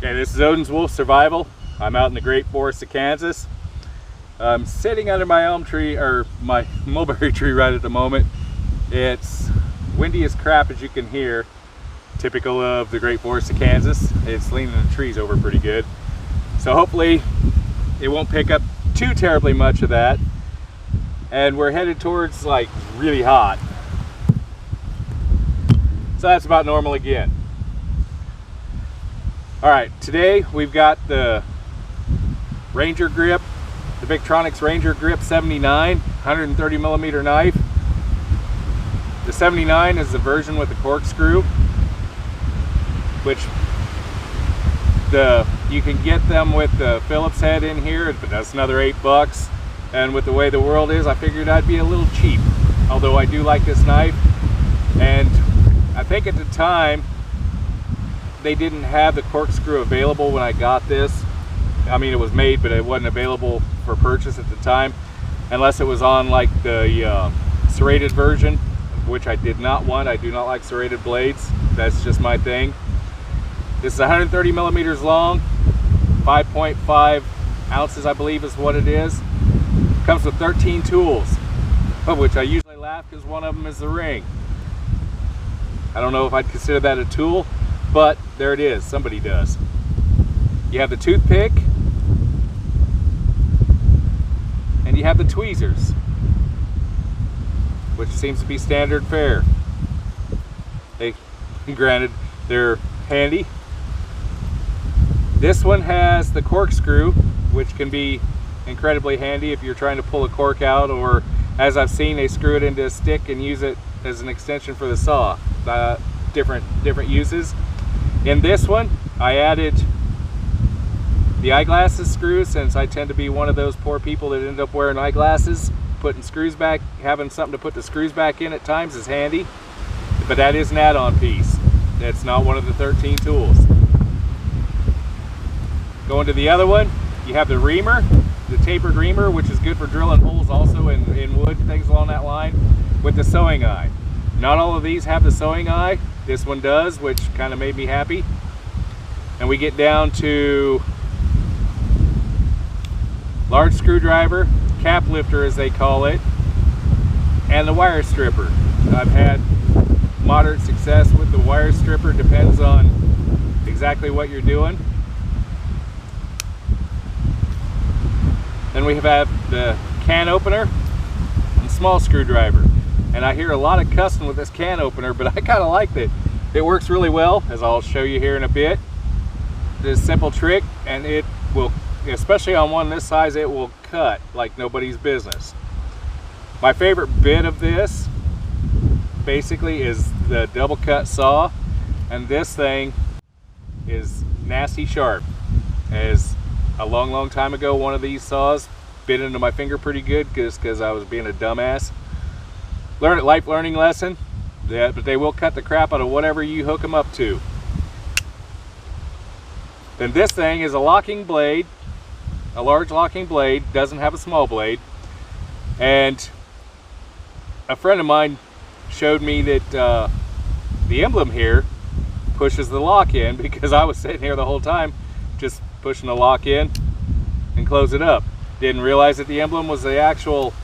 Okay, this is Odin's Wolf Survival. I'm out in the great forests of Kansas. I'm sitting under my elm tree, or my mulberry tree right at the moment. It's windy as crap, as you can hear, typical of the great forests of Kansas. It's leaning the trees over pretty good. So hopefully it won't pick up too terribly much of that. And we're headed towards like really hot. So that's about normal again. All right, today we've got the Rangergrip, the Victorinox Rangergrip 79, 130 millimeter knife. The 79 is the version with the corkscrew, which you can get them with the Phillips head in here, but that's another $8. And with the way the world is, I figured I'd be a little cheap. Although I do like this knife, and I think at the time they didn't have the corkscrew available when I got this. I mean, it was made, but it wasn't available for purchase at the time, unless it was on like the serrated version, which I did not want. I do not like serrated blades. That's just my thing. This is 130 millimeters long, 5.5 ounces, I believe is what it is. Comes with 13 tools, of which I usually laugh because one of them is the ring. I don't know if I'd consider that a tool, but there it is. Somebody does. You have the toothpick, and you have the tweezers, which seems to be standard fare. Granted, they're handy. This one has the corkscrew, which can be incredibly handy if you're trying to pull a cork out, or as I've seen, they screw it into a stick and use it as an extension for the saw. Different uses. In this one, I added the eyeglasses screws, since I tend to be one of those poor people that end up wearing eyeglasses. Putting screws back, having something to put the screws back in at times is handy, but that is an add-on piece. That's not one of the 13 tools. Going to the other one, you have the reamer, the tapered reamer, which is good for drilling holes also in wood, things along that line, with the sewing eye. Not all of these have the sewing eye. This one does, which kind of made me happy. And we get down to large screwdriver, cap lifter as they call it, and the wire stripper. I've had moderate success with the wire stripper, depends on exactly what you're doing. Then we have the can opener and small screwdriver. And I hear a lot of cussing with this can opener, but I kind of like it. It works really well, as I'll show you here in a bit. This simple trick, and it will, especially on one this size, it will cut like nobody's business. My favorite bit of this basically is the double cut saw, and this thing is nasty sharp. As a long time ago, one of these saws bit into my finger pretty good because I was being a dumbass. Life learning lesson, but they will cut the crap out of whatever you hook them up to. Then this thing is a locking blade, a large locking blade, doesn't have a small blade. And a friend of mine showed me that the emblem here pushes the lock in, because I was sitting here the whole time just pushing the lock in and close it up. Didn't realize that the emblem was the actual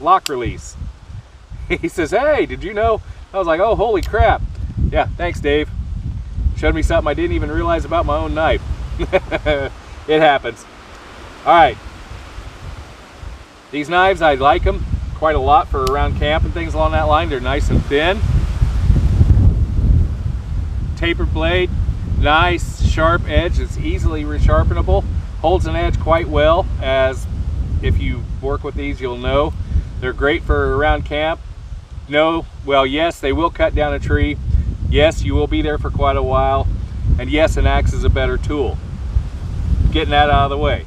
lock release. He says, "Hey, did you know?" I was like, "Oh, holy crap." Yeah, thanks, Dave. Showed me something I didn't even realize about my own knife. It happens. All right. These knives, I like them quite a lot for around camp and things along that line. They're nice and thin. Tapered blade, nice sharp edge. It's easily resharpenable. Holds an edge quite well, as if you work with these, you'll know. They're great for around camp. No, well, yes, they will cut down a tree. Yes, you will be there for quite a while. And yes, an axe is a better tool. Getting that out of the way.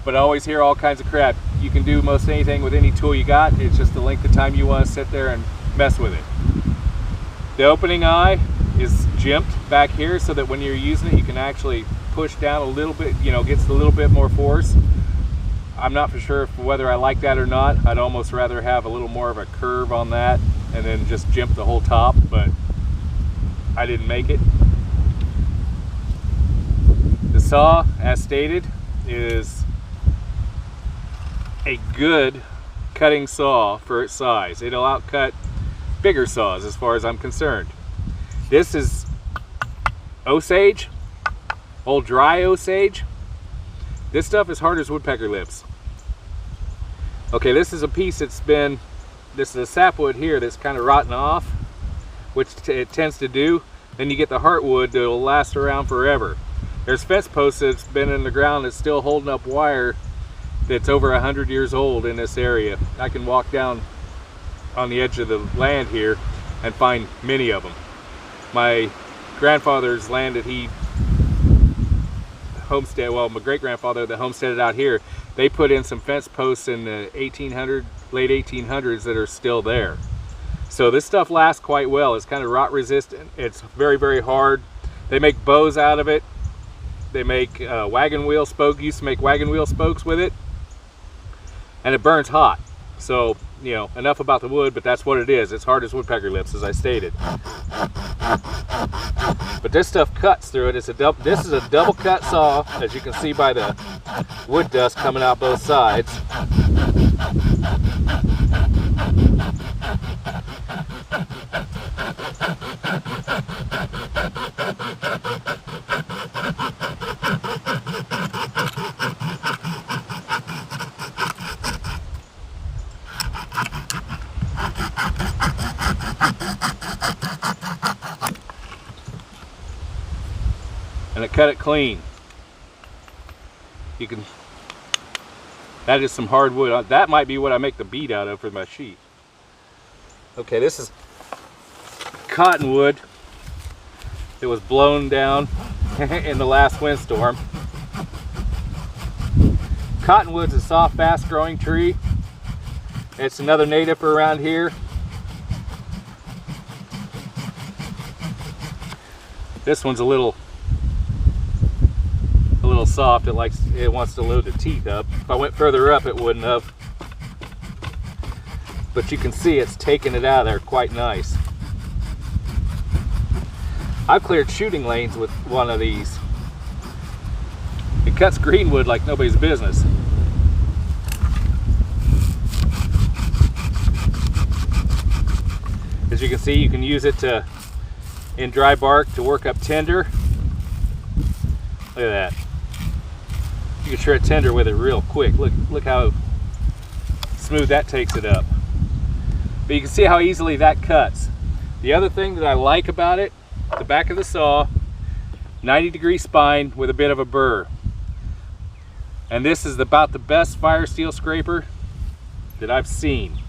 But I always hear all kinds of crap. You can do most anything with any tool you got. It's just the length of time you want to sit there and mess with it. The opening eye is jimped back here so that when you're using it, you can actually push down a little bit, gets a little bit more force. I'm not for sure whether I like that or not. I'd almost rather have a little more of a curve on that and then just jimp the whole top, but I didn't make it. saw, as stated, is a good cutting saw for its size. It'll outcut bigger saws as far as I'm concerned. This is Osage, old dry Osage. This stuff is hard as woodpecker lips. Okay, this is a piece that's been, this is a sapwood here that's kind of rotten off, which it tends to do. Then you get the heartwood that'll last around forever. There's fence posts that's been in the ground that's still holding up wire that's over 100 years old in this area. I can walk down on the edge of the land here and find many of them. My grandfather's land that he homestead, well, my great-grandfather that homesteaded out here, they put in some fence posts in the late 1800s that are still there. So this stuff lasts quite well. It's kind of rot resistant. It's very, very hard. They make bows out of it. They make wagon wheel spokes. Used to make wagon wheel spokes with it, and it burns hot. So, you know, enough about the wood, but that's what it is. It's hard as woodpecker lips, as I stated. But this stuff cuts through it. This is a double cut saw, as you can see by the wood dust coming out both sides. And it cut it clean. You can, that is some hardwood. That might be what I make the bead out of for my sheet. Okay, this is cottonwood. It was blown down in the last windstorm. Cottonwood's a soft, fast-growing tree. It's another native around here. This one's a little soft. It wants to load the teeth up. If I went further up, it wouldn't have. But you can see it's taking it out of there quite nice. I've cleared shooting lanes with one of these. It cuts greenwood like nobody's business. As you can see, you can use it in dry bark to work up tinder. Look at that. You can shred tinder with it real quick. Look how smooth that takes it up. But you can see how easily that cuts. The other thing that I like about it, the back of the saw, 90-degree spine with a bit of a burr. And this is about the best fire steel scraper that I've seen.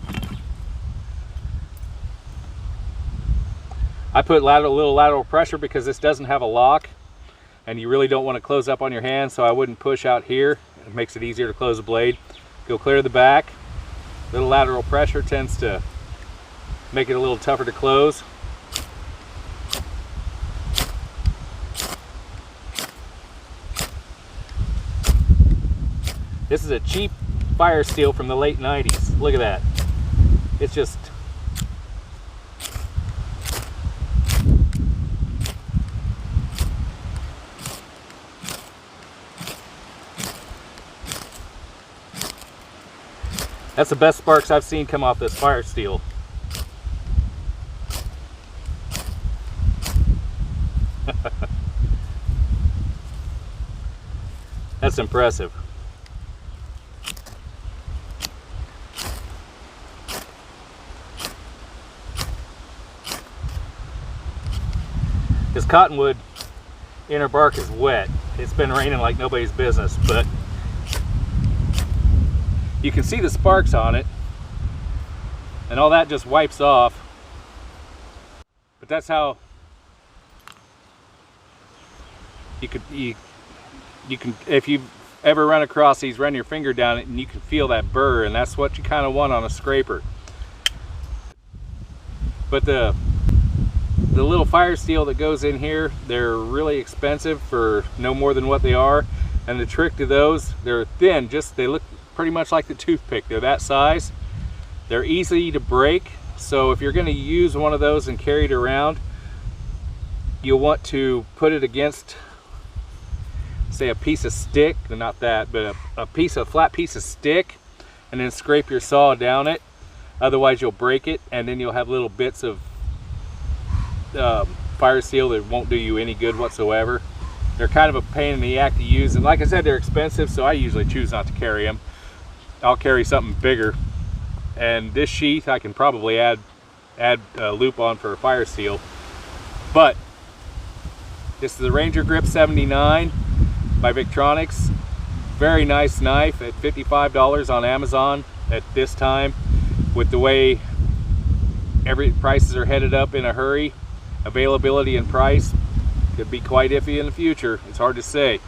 I put a little lateral pressure because this doesn't have a lock, and you really don't want to close up on your hand, so I wouldn't push out here. It makes it easier to close the blade. Go clear the back. Little lateral pressure tends to make it a little tougher to close. This is a cheap fire steel from the late 90s. Look at that. It's just that's the best sparks I've seen come off this fire steel. That's impressive. This cottonwood inner bark is wet. It's been raining like nobody's business, but you can see the sparks on it, and all that just wipes off. But that's how you can, if you've ever run across these, run your finger down it and you can feel that burr, and that's what you kind of want on a scraper. But the little fire steel that goes in here, they're really expensive for no more than what they are. And the trick to those, they're thin, they look pretty much like the toothpick. They're that size. They're easy to break. So if you're going to use one of those and carry it around, you'll want to put it against say a piece of stick, not that, but a flat piece of stick, and then scrape your saw down it. Otherwise you'll break it, and then you'll have little bits of fire seal that won't do you any good whatsoever. They're kind of a pain in the act to use, and like I said, they're expensive, so I usually choose not to carry them. I'll carry something bigger, and this sheath I can probably add a loop on for a fire seal. But this is the Rangergrip 79 by Victorinox. Very nice knife at $55 on Amazon at this time. With the way prices are headed up in a hurry, availability and price could be quite iffy in the future. It's hard to say.